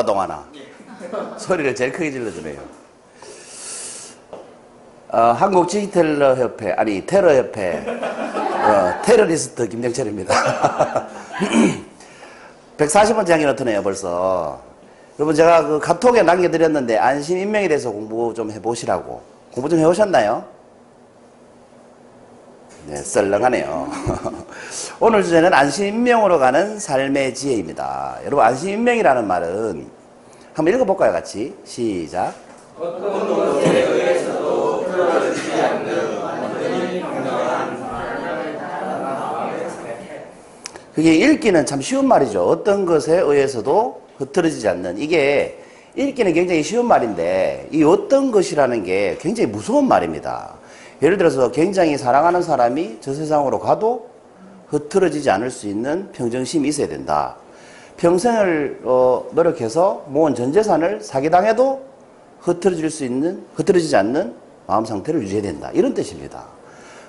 나왔다, 동아나. 소리를 제일 크게 질러주네요. 한국 디지털협회, 아니, 테러협회, 테러리스트 김정철입니다. 140번 장이 넣더네요, 벌써. 여러분, 제가 그 카톡에 남겨드렸는데, 안심 인명에 대해서 공부 좀 해보시라고. 공부 좀 해오셨나요? 네, 썰렁하네요. 오늘 주제는 안심 인명으로 가는 삶의 지혜입니다. 여러분, 안심 인명이라는 말은 한번 읽어볼까요, 같이? 시작. 어떤 것에 의해서도 틀어지지 않는 완전히 평등한 삶을 살아가는 그게 읽기는 참 쉬운 말이죠. 어떤 것에 의해서도 흐트러지지 않는. 이게 읽기는 굉장히 쉬운 말인데 이 어떤 것이라는 게 굉장히 무서운 말입니다. 예를 들어서 굉장히 사랑하는 사람이 저 세상으로 가도 흐트러지지 않을 수 있는 평정심이 있어야 된다. 평생을 노력해서 모은 전 재산을 사기당해도 흐트러지지 않는 마음 상태를 유지해야 된다. 이런 뜻입니다.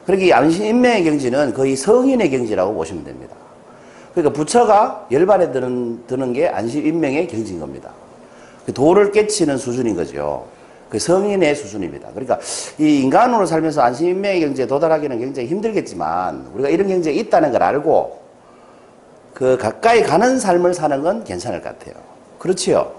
그러니까 이 안심 인명의 경지는 거의 성인의 경지라고 보시면 됩니다. 그러니까 부처가 열반에 드는 게 안심 인명의 경지인 겁니다. 도를 깨치는 수준인 거죠. 그 성인의 수준입니다. 그러니까 이 인간으로 살면서 안심 인명의 경지에 도달하기는 굉장히 힘들겠지만 우리가 이런 경지가 있다는 걸 알고 그 가까이 가는 삶을 사는 건 괜찮을 것 같아요. 그렇지요?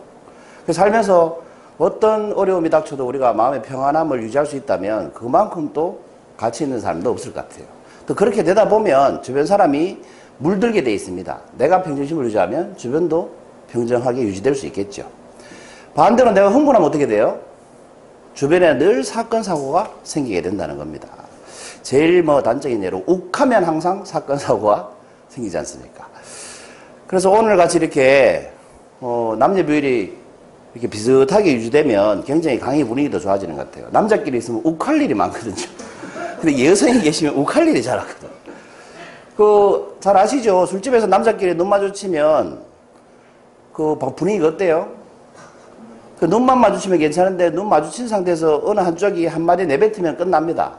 살면서 어떤 어려움이 닥쳐도 우리가 마음의 평안함을 유지할 수 있다면 그만큼 또 가치 있는 삶도 없을 것 같아요. 또 그렇게 되다 보면 주변 사람이 물들게 돼 있습니다. 내가 평정심을 유지하면 주변도 평정하게 유지될 수 있겠죠. 반대로 내가 흥분하면 어떻게 돼요? 주변에 늘 사건 사고가 생기게 된다는 겁니다. 제일 단적인 예로 욱하면 항상 사건 사고가 생기지 않습니까? 그래서 오늘 같이 이렇게 남녀 비율이 이렇게 비슷하게 유지되면 굉장히 강의 분위기도 좋아지는 것 같아요. 남자끼리 있으면 욱할 일이 많거든요. 근데 여성이 계시면 욱할 일이 잘 없거든. 잘 아시죠? 술집에서 남자끼리 눈 마주치면 분위기가 어때요? 눈만 마주치면 괜찮은데 눈 마주친 상태에서 어느 한쪽이 한마디 내뱉으면 끝납니다.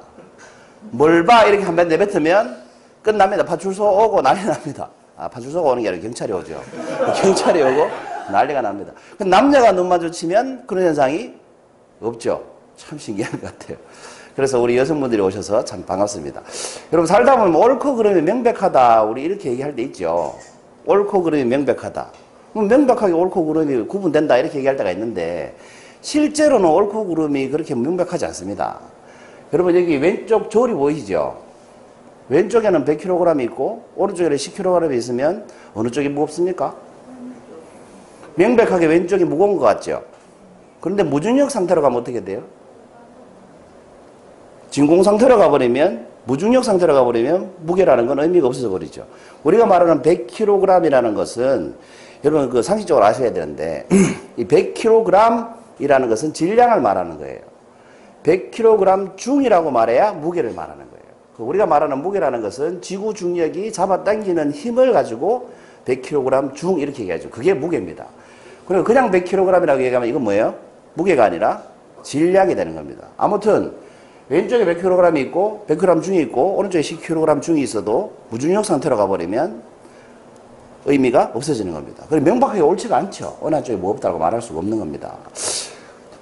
뭘 봐? 이렇게 한마디 내뱉으면 끝납니다. 파출소 오고 난리 납니다. 파출소가 오는 게 아니라 경찰이 오죠. 경찰이 오고 난리가 납니다. 남녀가 눈 마주치면 그런 현상이 없죠. 참 신기한 것 같아요. 그래서 우리 여성분들이 오셔서 참 반갑습니다. 여러분 살다 보면 옳고 그름이 명백하다. 우리 이렇게 얘기할 때 있죠. 옳고 그름이 명백하다. 명백하게 옳고 그름이 구분된다 이렇게 얘기할 때가 있는데 실제로는 옳고 그름이 그렇게 명백하지 않습니다. 여러분 여기 왼쪽 조리 보이시죠? 왼쪽에는 100kg이 있고 오른쪽에는 10kg이 있으면 어느 쪽이 무겁습니까? 명백하게 왼쪽이 무거운 것 같죠? 그런데 무중력 상태로 가면 어떻게 돼요? 진공 상태로 가버리면 무중력 상태로 가버리면 무게라는 건 의미가 없어져 버리죠. 우리가 말하는 100kg이라는 것은 여러분 상식적으로 아셔야 되는데 이 100kg이라는 것은 질량을 말하는 거예요. 100kg 중이라고 말해야 무게를 말하는 거예요. 우리가 말하는 무게라는 것은 지구 중력이 잡아당기는 힘을 가지고 100kg 중 이렇게 얘기하죠. 그게 무게입니다. 그리고 그냥 100kg이라고 얘기하면 이건 뭐예요? 무게가 아니라 질량이 되는 겁니다. 아무튼 왼쪽에 100kg 있고 100g 중이 있고 오른쪽에 10kg 중이 있어도 무중력 상태로 가버리면 의미가 없어지는 겁니다. 그리고 명백하게 옳지가 않죠. 어느 한쪽이 무겁다고 말할 수가 없는 겁니다.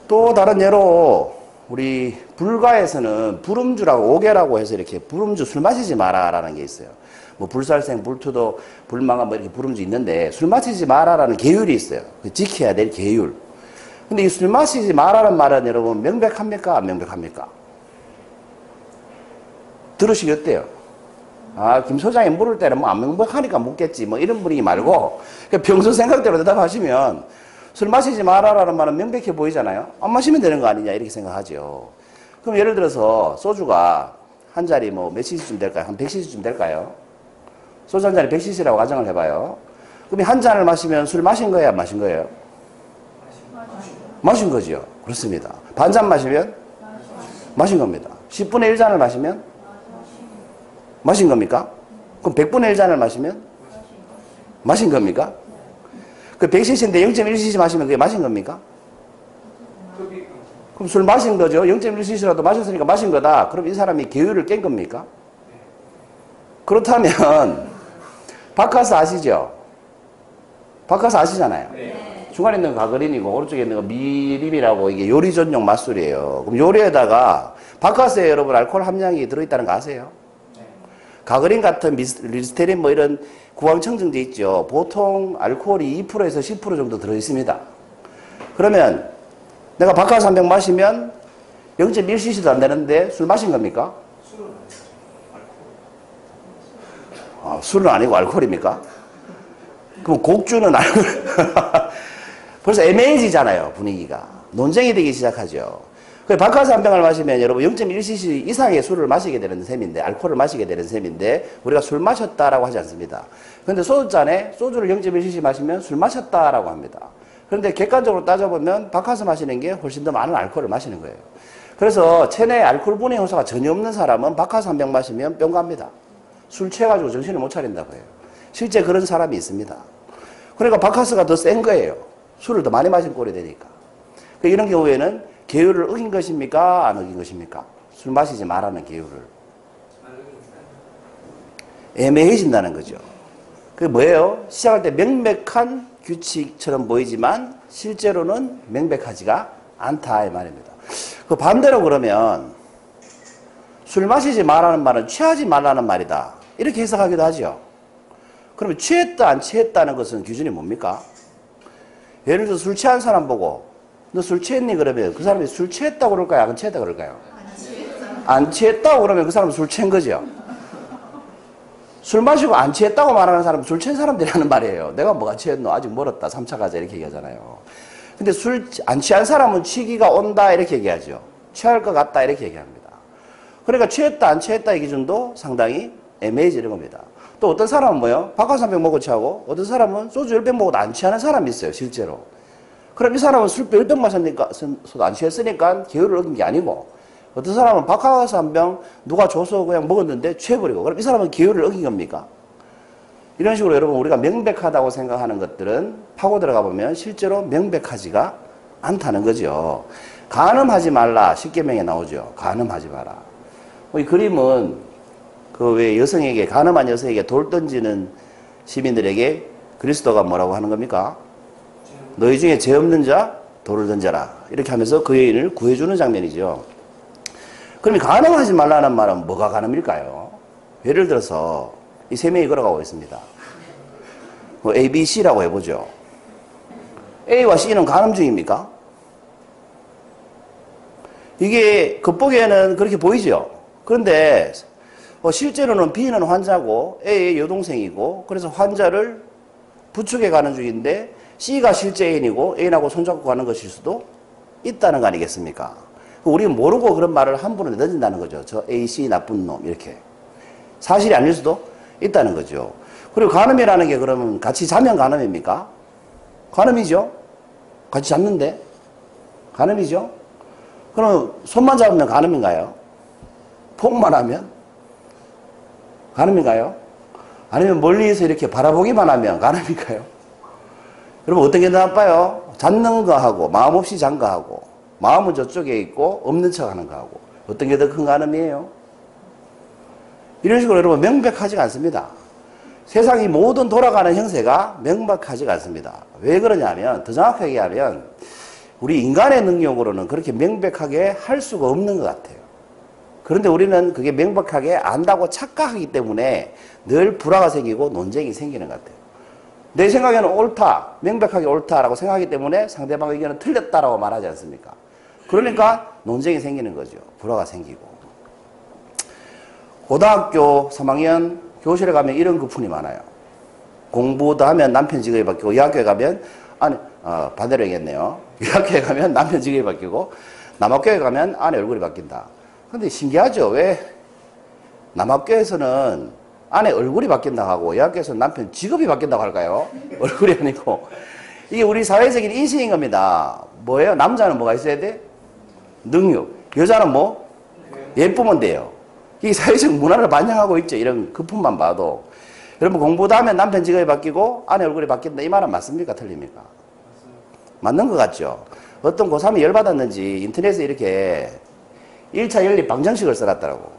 또 다른 예로 우리 불가에서는 불음주라고 오계라고 해서 이렇게 불음주 술 마시지 마라라는 게 있어요. 불살생, 불투도, 불망아 이렇게 불음주 있는데 술 마시지 마라라는 계율이 있어요. 지켜야 될 계율. 근데 이 술 마시지 마라는 말은 여러분 명백합니까? 안 명백합니까? 들으시기 어때요? 김 소장이 물을 때는 안 명백하니까 묻겠지. 이런 분위기 말고 평소 생각대로 대답하시면 술 마시지 마라라는 말은 명백해 보이잖아요. 안 마시면 되는 거 아니냐 이렇게 생각하죠. 그럼 예를 들어서 소주가 한 잔이 몇 cc쯤 될까요? 한 100cc쯤 될까요? 소주 한 잔이 100cc라고 가정을 해봐요. 그럼 한 잔을 마시면 술 마신 거예요? 안 마신 거예요? 마신 거죠. 그렇습니다. 반 잔 마시면? 마신 겁니다. 10분의 1잔을 마시면? 마신 겁니까? 그럼 100분의 1잔을 마시면? 마신 겁니까? 그 100cc인데 0.1cc 마시면 그게 마신 겁니까? 그럼 술 마신 거죠. 0.1cc라도 마셨으니까 마신 거다. 그럼 이 사람이 계율을 깬 겁니까? 그렇다면 바카스 아시죠? 바카스 아시잖아요. 중간에 있는 가그린이고 오른쪽에 있는 거 미림이라고 이게 요리 전용 맛술이에요. 그럼 요리에다가 바카스에 여러분 알코올 함량이 들어있다는 거 아세요? 가그린 같은 리스테린 뭐 이런 구황청정제 있죠. 보통 알코올이 2%에서 10% 정도 들어있습니다. 그러면 내가 바카스 한 병 마시면 0.1cc도 안 되는데 술 마신 겁니까? 술은 아니고 알코올입니까? 그럼 곡주는 알코올. 벌써 애매해지잖아요, 분위기가. 논쟁이 되기 시작하죠. 바카스 한 병을 마시면 여러분 0.1cc 이상의 술을 마시게 되는 셈인데, 알코올을 마시게 되는 셈인데, 우리가 술 마셨다라고 하지 않습니다. 그런데 소주잔에 소주를 0.1cc 마시면 술 마셨다라고 합니다. 그런데 객관적으로 따져보면 바카스 마시는 게 훨씬 더 많은 알코올을 마시는 거예요. 그래서 체내에 알코올 분해 효소가 전혀 없는 사람은 바카스 한 병 마시면 뿅 갑니다. 술 취해가지고 정신을 못 차린다고 해요. 실제 그런 사람이 있습니다. 그러니까 바카스가 더 센 거예요. 술을 더 많이 마신 꼴이 되니까. 이런 경우에는 계율을 어긴 것입니까? 안 어긴 것입니까? 술 마시지 말라는 계율을. 애매해진다는 거죠. 그게 뭐예요? 시작할 때 명백한 규칙처럼 보이지만 실제로는 명백하지가 않다 이 말입니다. 그 반대로 그러면 술 마시지 말라는 말은 취하지 말라는 말이다. 이렇게 해석하기도 하죠. 그러면 취했다 안 취했다는 것은 기준이 뭡니까? 예를 들어서 술 취한 사람 보고 너 술 취했니? 그러면 그 사람이 술 취했다고 그럴까요? 안 취했다고 그럴까요? 안 취했다고 그러면 그 사람은 술 취한 거죠. 술 마시고 안 취했다고 말하는 사람은 술 취한 사람들이라는 말이에요. 내가 뭐가 취했노? 아직 멀었다. 3차 가자. 이렇게 얘기하잖아요. 근데 술 안 취한 사람은 취기가 온다. 이렇게 얘기하죠. 취할 것 같다. 이렇게 얘기합니다. 그러니까 취했다 안 취했다의 기준도 상당히 애매해지는 겁니다. 또 어떤 사람은 뭐예요? 바카스 한 병 먹고 취하고 어떤 사람은 소주 10병 먹어도 안 취하는 사람이 있어요. 실제로. 그럼 이 사람은 술 10병 마셨으니까 안 취했으니까 계율을 어긴 게 아니고 어떤 사람은 바카스 한 병 누가 줘서 그냥 먹었는데 취해버리고 그럼 이 사람은 계율을 어긴 겁니까? 이런 식으로 여러분 우리가 명백하다고 생각하는 것들은 파고 들어가 보면 실제로 명백하지가 않다는 거죠. 간음하지 말라. 십계명에 나오죠. 간음하지 마라. 이 그림은 그 왜 여성에게 간음한 여성에게 돌 던지는 시민들에게 그리스도가 뭐라고 하는 겁니까? 너희 중에 죄 없는 자 돌을 던져라. 이렇게 하면서 그 여인을 구해주는 장면이죠. 그럼 간음하지 말라는 말은 뭐가 간음일까요? 예를 들어서 이 세 명이 걸어가고 있습니다. 뭐 A, B, C라고 해보죠. A와 C는 간음 중입니까? 이게 겉보기에는 그렇게 보이죠. 그런데 실제로는 B는 환자고 A의 여동생이고 그래서 환자를 부축해 가는 중인데 C가 실제 애인이고 애인하고 손잡고 가는 것일 수도 있다는 거 아니겠습니까? 우리는 모르고 그런 말을 함부로 내던진다는 거죠. 저 A, C 나쁜 놈 이렇게. 사실이 아닐 수도 있다는 거죠. 그리고 간음이라는 게 그러면 같이 자면 간음입니까? 간음이죠. 같이 잤는데 간음이죠. 그럼 손만 잡으면 간음인가요? 폭만 하면 간음인가요? 아니면 멀리서 이렇게 바라보기만 하면 간음인가요? 여러분 어떤 게 더 나빠요? 잡는 거하고 마음 없이 잔 거하고 마음은 저쪽에 있고 없는 척 하는 거하고 어떤 게 더 큰 간음이에요? 이런 식으로 여러분 명백하지가 않습니다. 세상이 모든 돌아가는 형세가 명백하지가 않습니다. 왜 그러냐면 더 정확하게 얘기하면 우리 인간의 능력으로는 그렇게 명백하게 할 수가 없는 것 같아요. 그런데 우리는 그게 명백하게 안다고 착각하기 때문에 늘 불화가 생기고 논쟁이 생기는 것 같아요. 내 생각에는 옳다, 명백하게 옳다라고 생각하기 때문에 상대방 의견은 틀렸다라고 말하지 않습니까? 그러니까 논쟁이 생기는 거죠. 불화가 생기고. 고등학교 3학년 교실에 가면 이런 거품이 많아요. 공부도 하면 남편 직업이 바뀌고, 여학교에 가면, 반대로 얘기했네요. 여학교에 가면 남편 직업이 바뀌고, 남학교에 가면 아내 얼굴이 바뀐다. 근데 신기하죠? 왜 남학교에서는 아내 얼굴이 바뀐다고 하고, 여학교에서는 남편 직업이 바뀐다고 할까요? 얼굴이 아니고. 이게 우리 사회적인 인식인 겁니다. 뭐예요? 남자는 뭐가 있어야 돼? 능력. 여자는 뭐? 예쁘면 돼요. 이 사회적 문화를 반영하고 있죠. 이런 거품만 봐도. 여러분 공부도 하면 남편 직업이 바뀌고 아내 얼굴이 바뀐다. 이 말은 맞습니까? 틀립니까? 맞는 것 같죠. 어떤 고3이 열받았는지 인터넷에 이렇게 1차 연립 방정식을 써놨더라고.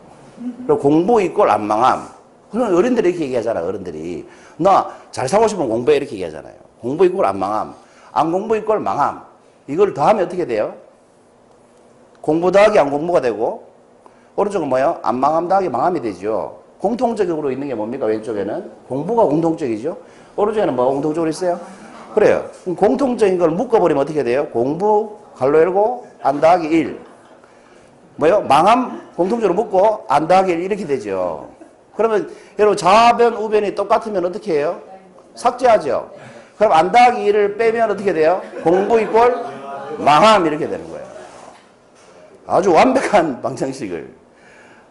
그리고 공부 이꼴 안 망함. 그런 어른들이 이렇게 얘기하잖아. 어른들이. 나 잘 살고 싶으면 공부해. 이렇게 얘기하잖아요. 공부 이꼴 안 망함. 안 공부 이꼴 망함. 이걸 더하면 어떻게 돼요? 공부 더하기 안 공부가 되고, 오른쪽은 뭐예요? 안 망함 더하기 망함이 되죠. 공통적으로 있는 게 뭡니까? 왼쪽에는 공부가 공통적이죠. 오른쪽에는 뭐가 공통적으로 있어요? 그래요. 그럼 공통적인 걸 묶어버리면 어떻게 돼요? 공부 갈로 열고 안 더하기 1. 뭐요? 망함 공통적으로 묶고 안 더하기 1 이렇게 되죠. 그러면 여러분 좌변 우변이 똑같으면 어떻게 해요? 삭제하죠. 그럼 안 더하기 1을 빼면 어떻게 돼요? 공부 이꼴 망함 이렇게 되는 거예요. 아주 완벽한 방정식을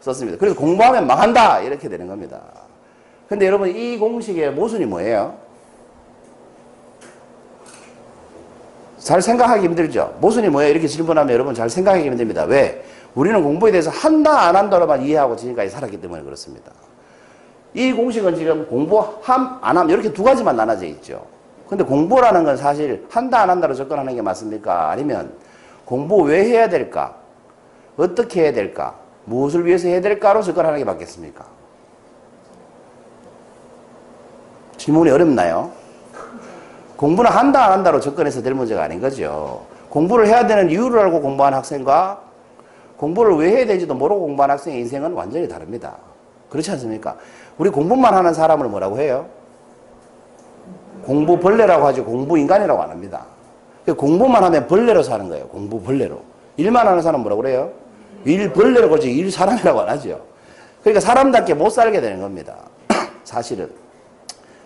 썼습니다. 그래서 공부하면 망한다 이렇게 되는 겁니다. 근데 여러분 이 공식의 모순이 뭐예요? 잘 생각하기 힘들죠. 모순이 뭐예요? 이렇게 질문하면 여러분 잘 생각하기 힘듭니다. 왜? 우리는 공부에 대해서 한다 안 한다로만 이해하고 지금까지 살았기 때문에 그렇습니다. 이 공식은 지금 공부함 안 함 이렇게 두 가지만 나눠져 있죠. 근데 공부라는 건 사실 한다 안 한다로 접근하는 게 맞습니까? 아니면 공부 왜 해야 될까? 어떻게 해야 될까? 무엇을 위해서 해야 될까로 접근하는 게 맞겠습니까? 질문이 어렵나요? 공부는 한다 안 한다로 접근해서 될 문제가 아닌 거죠. 공부를 해야 되는 이유를 알고 공부한 학생과 공부를 왜 해야 되는지도 모르고 공부한 학생의 인생은 완전히 다릅니다. 그렇지 않습니까? 우리 공부만 하는 사람을 뭐라고 해요? 공부벌레라고 하죠. 공부인간이라고 안 합니다. 공부만 하면 벌레로 사는 거예요. 공부벌레로. 일만 하는 사람 뭐라고 그래요? 일벌레로 그러지 일사람이라고 안 하죠. 그러니까 사람답게 못 살게 되는 겁니다. 사실은.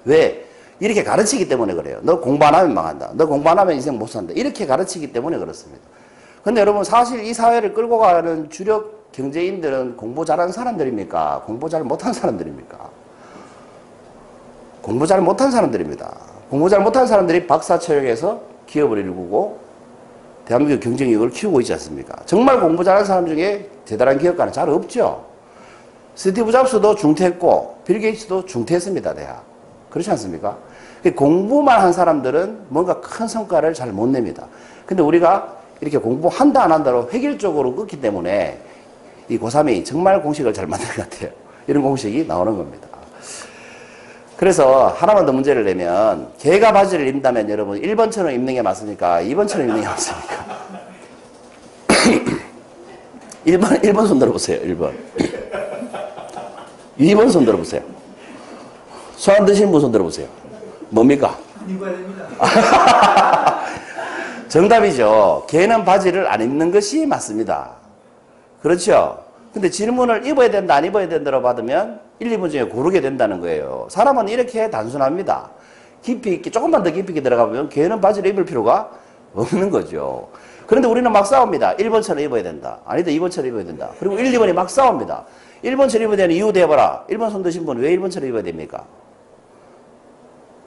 왜? 이렇게 가르치기 때문에 그래요. 너 공부 안 하면 망한다. 너 공부 안 하면 인생 못 산다. 이렇게 가르치기 때문에 그렇습니다. 근데 여러분 사실 이 사회를 끌고 가는 주력 경제인들은 공부 잘하는 사람들입니까? 공부 잘 못한 사람들입니까? 공부 잘 못한 사람들입니다. 공부 잘 못한 사람들이 박사 채용해서 기업을 일구고 대한민국 경쟁력을 키우고 있지 않습니까? 정말 공부 잘하는 사람 중에 대단한 기업가는 잘 없죠. 스티브 잡스도 중퇴했고 빌 게이츠도 중퇴했습니다. 대학. 그렇지 않습니까? 공부만 한 사람들은 뭔가 큰 성과를 잘 못 냅니다. 근데 우리가 이렇게 공부한다 안 한다로 획일적으로 끊기 때문에 이 고3이 정말 공식을 잘 만든 것 같아요. 이런 공식이 나오는 겁니다. 그래서 하나만 더 문제를 내면 개가 바지를 입는다면 여러분 1번처럼 입는 게 맞습니까? 2번처럼 입는 게 맞습니까? 1번 손 들어보세요. 1번. 2번 손 들어보세요. 소 안 드신 분 손 들어보세요. 뭡니까? 정답이죠. 개는 바지를 안 입는 것이 맞습니다. 그렇죠? 근데 질문을 입어야 된다, 안 입어야 된다로 받으면 1, 2분 중에 고르게 된다는 거예요. 사람은 이렇게 단순합니다. 깊이 있게, 조금만 더 깊이 있게 들어가보면 개는 바지를 입을 필요가 없는 거죠. 그런데 우리는 막 싸웁니다. 1번처럼 입어야 된다. 아니다, 2번처럼 입어야 된다. 그리고 1, 2번이 막 싸웁니다. 1번처럼 입어야 되는 이유 대봐라. 1번 손 드신 분 왜 1번처럼 입어야 됩니까?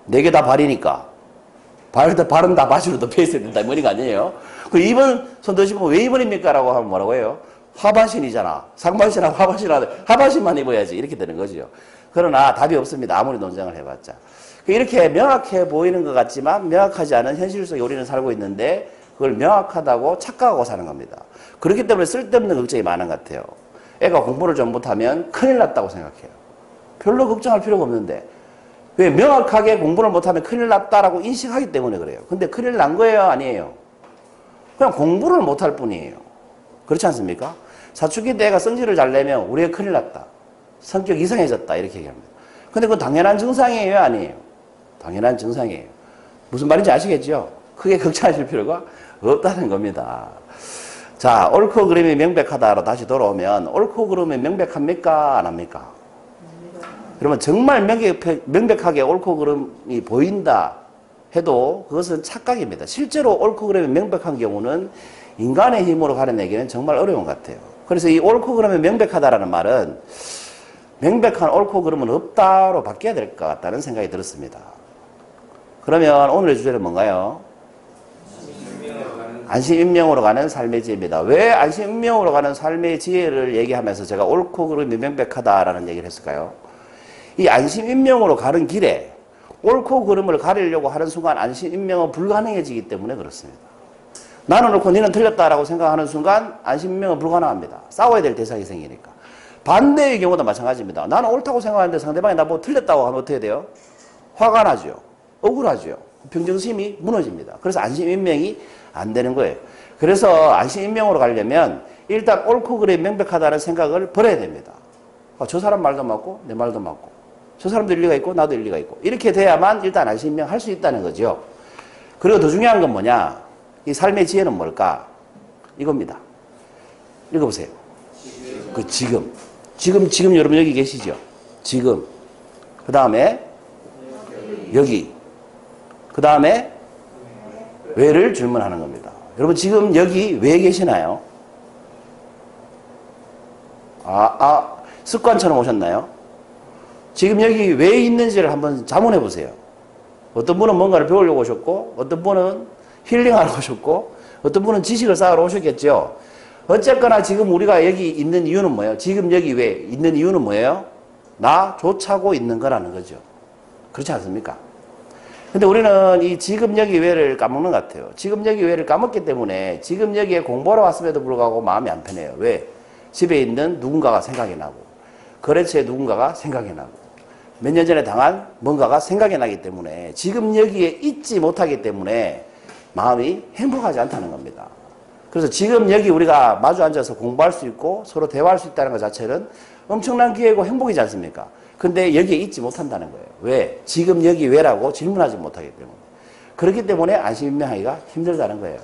4개 다 발이니까. 발은 다 바지로 덮여 있어야 된다. 뭐 이런 거 아니에요? 그 2번 손 드신 분 왜 2번입니까? 라고 하면 뭐라고 해요? 하반신이잖아. 상반신하고 하반신만 입어야지. 이렇게 되는 거죠. 그러나 답이 없습니다. 아무리 논쟁을 해봤자. 이렇게 명확해 보이는 것 같지만 명확하지 않은 현실 속에 우리는 살고 있는데 그걸 명확하다고 착각하고 사는 겁니다. 그렇기 때문에 쓸데없는 걱정이 많은 것 같아요. 애가 공부를 좀 못하면 큰일 났다고 생각해요. 별로 걱정할 필요가 없는데 왜 명확하게 공부를 못하면 큰일 났다라고 인식하기 때문에 그래요. 근데 큰일 난 거예요? 아니에요? 그냥 공부를 못할 뿐이에요. 그렇지 않습니까? 사춘기 때 애가 성질을 잘 내면 우리가 큰일 났다. 성격 이상해졌다. 이렇게 얘기합니다. 근데 그건 당연한 증상이에요? 아니에요? 당연한 증상이에요. 무슨 말인지 아시겠죠? 크게 걱정하실 필요가 없다는 겁니다. 자, 옳고 그름이 명백하다로 다시 돌아오면 옳고 그름이 명백합니까? 안 합니까? 그러면 정말 명백하게 옳고 그름이 보인다 해도 그것은 착각입니다. 실제로 옳고 그름이 명백한 경우는 인간의 힘으로 가려내기는 정말 어려운 것 같아요. 그래서 이 옳고 그름이 명백하다라는 말은 명백한 옳고 그름은 없다로 바뀌어야 될 것 같다는 생각이 들었습니다. 그러면 오늘의 주제는 뭔가요? 안심인명으로 가는 삶의 지혜입니다. 왜 안심인명으로 가는 삶의 지혜를 얘기하면서 제가 옳고 그름이 명백하다라는 얘기를 했을까요? 이 안심인명으로 가는 길에 옳고 그름을 가리려고 하는 순간 안심인명은 불가능해지기 때문에 그렇습니다. 나는 옳고 너는 틀렸다라고 생각하는 순간 안심인명은 불가능합니다. 싸워야 될 대상이 생기니까. 반대의 경우도 마찬가지입니다. 나는 옳다고 생각하는데 상대방이 나보고 틀렸다고 하면 어떻게 돼요? 화가 나죠. 억울하죠. 평정심이 무너집니다. 그래서 안심인명이 안 되는 거예요. 그래서 안심인명으로 가려면 일단 옳고 그래 명백하다는 생각을 버려야 됩니다. 저 사람 말도 맞고 내 말도 맞고 저 사람도 일리가 있고 나도 일리가 있고 이렇게 돼야만 일단 안심인명 할 수 있다는 거죠. 그리고 더 중요한 건 뭐냐? 이 삶의 지혜는 뭘까? 이겁니다. 읽어보세요. 그 지금 여러분 여기 계시죠? 지금. 그 다음에 여기. 그 다음에 왜를 질문하는 겁니다. 여러분 지금 여기 왜 계시나요? 습관처럼 오셨나요? 지금 여기 왜 있는지를 한번 자문해 보세요. 어떤 분은 뭔가를 배우려고 오셨고 어떤 분은 힐링하러 오셨고 어떤 분은 지식을 쌓으러 오셨겠죠. 어쨌거나 지금 우리가 여기 있는 이유는 뭐예요? 지금 여기 왜 있는 이유는 뭐예요? 나 좇아고 있는 거라는 거죠. 그렇지 않습니까? 근데 우리는 이 지금 여기 왜를 까먹는 것 같아요. 지금 여기 왜를 까먹기 때문에 지금 여기에 공부하러 왔음에도 불구하고 마음이 안 편해요. 왜? 집에 있는 누군가가 생각이 나고 거래처에 누군가가 생각이 나고 몇 년 전에 당한 뭔가가 생각이 나기 때문에 지금 여기에 있지 못하기 때문에 마음이 행복하지 않다는 겁니다. 그래서 지금 여기 우리가 마주 앉아서 공부할 수 있고 서로 대화할 수 있다는 것 자체는 엄청난 기회고 행복이지 않습니까? 근데 여기에 있지 못한다는 거예요. 왜? 지금 여기 왜라고 질문하지 못하기 때문에. 그렇기 때문에 안심인명하기가 힘들다는 거예요.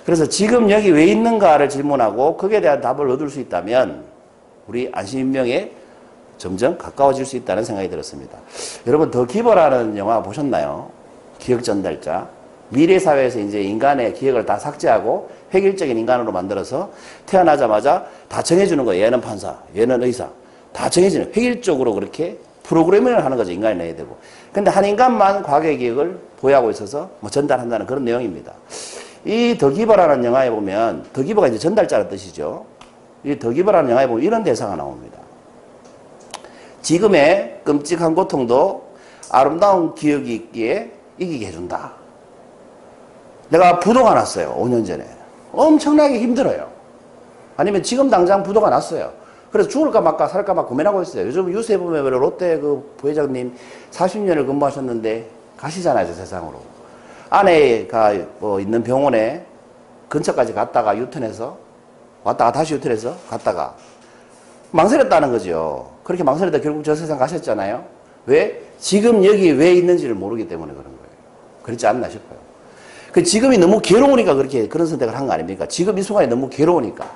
그래서 지금 여기 왜 있는가를 질문하고 거기에 대한 답을 얻을 수 있다면 우리 안심인명에 점점 가까워질 수 있다는 생각이 들었습니다. 여러분 더 기버라는 영화 보셨나요? 기억 전달자. 미래 사회에서 이제 인간의 기억을 다 삭제하고 획일적인 인간으로 만들어서 태어나자마자 다 정해주는 거예요. 얘는 판사, 얘는 의사. 다 정해지는, 획일적으로 그렇게 프로그래밍을 하는 거죠. 인간이 내야 되고. 근데 한 인간만 과거의 기억을 보유하고 있어서 뭐 전달한다는 그런 내용입니다. 이 더 기버라는 영화에 보면, 더 기버가 이제 전달자라는 뜻이죠. 이 더 기버라는 영화에 보면 이런 대사가 나옵니다. 지금의 끔찍한 고통도 아름다운 기억이 있기에 이기게 해준다. 내가 부도가 났어요. 5년 전에. 엄청나게 힘들어요. 아니면 지금 당장 부도가 났어요. 그래서 죽을까 말까 살까 막 고민하고 있어요. 요즘 뉴스에 보면 롯데 그 부회장님 40년을 근무하셨는데 가시잖아요. 저 세상으로. 아내가 뭐 있는 병원에 근처까지 갔다가 유턴해서 왔다가 다시 유턴해서 갔다가 망설였다는 거죠. 그렇게 망설였다 결국 저 세상 가셨잖아요. 왜? 지금 여기 왜 있는지를 모르기 때문에 그런 거예요. 그렇지 않나 싶어요. 그 지금이 너무 괴로우니까 그렇게 그런 선택을 한 거 아닙니까? 지금 이 순간이 너무 괴로우니까.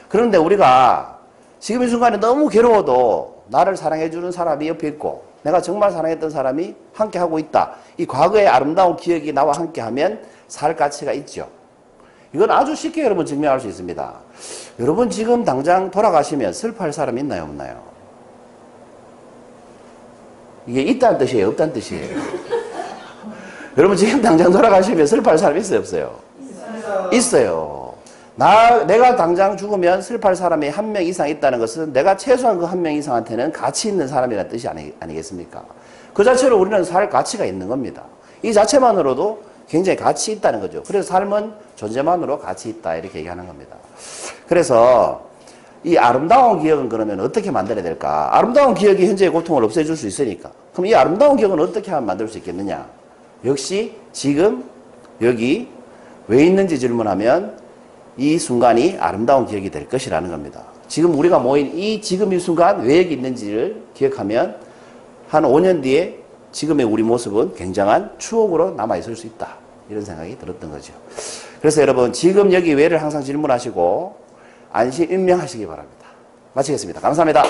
그런데 우리가 지금 이 순간에 너무 괴로워도 나를 사랑해주는 사람이 옆에 있고 내가 정말 사랑했던 사람이 함께하고 있다. 이 과거의 아름다운 기억이 나와 함께하면 살 가치가 있죠. 이건 아주 쉽게 여러분 증명할 수 있습니다. 여러분 지금 당장 돌아가시면 슬퍼할 사람 있나요? 없나요? 이게 있다는 뜻이에요? 없다는 뜻이에요? 여러분 지금 당장 돌아가시면 슬퍼할 사람 있어요? 없어요? 있어요. 내가 당장 죽으면 슬퍼할 사람이 한 명 이상 있다는 것은 내가 최소한 그 한 명 이상한테는 가치 있는 사람이라는 뜻이 아니겠습니까? 그 자체로 우리는 살 가치가 있는 겁니다. 이 자체만으로도 굉장히 가치 있다는 거죠. 그래서 삶은 존재만으로 가치 있다 이렇게 얘기하는 겁니다. 그래서 이 아름다운 기억은 그러면 어떻게 만들어야 될까? 아름다운 기억이 현재의 고통을 없애줄 수 있으니까. 그럼 이 아름다운 기억은 어떻게 하면 만들 수 있겠느냐? 역시 지금 여기 왜 있는지 질문하면 이 순간이 아름다운 기억이 될 것이라는 겁니다. 지금 우리가 모인 이 지금 이 순간 왜 여기 있는지를 기억하면 한 5년 뒤에 지금의 우리 모습은 굉장한 추억으로 남아있을 수 있다. 이런 생각이 들었던 거죠. 그래서 여러분 지금 여기 왜를 항상 질문하시고 안심 임명하시기 바랍니다. 마치겠습니다. 감사합니다.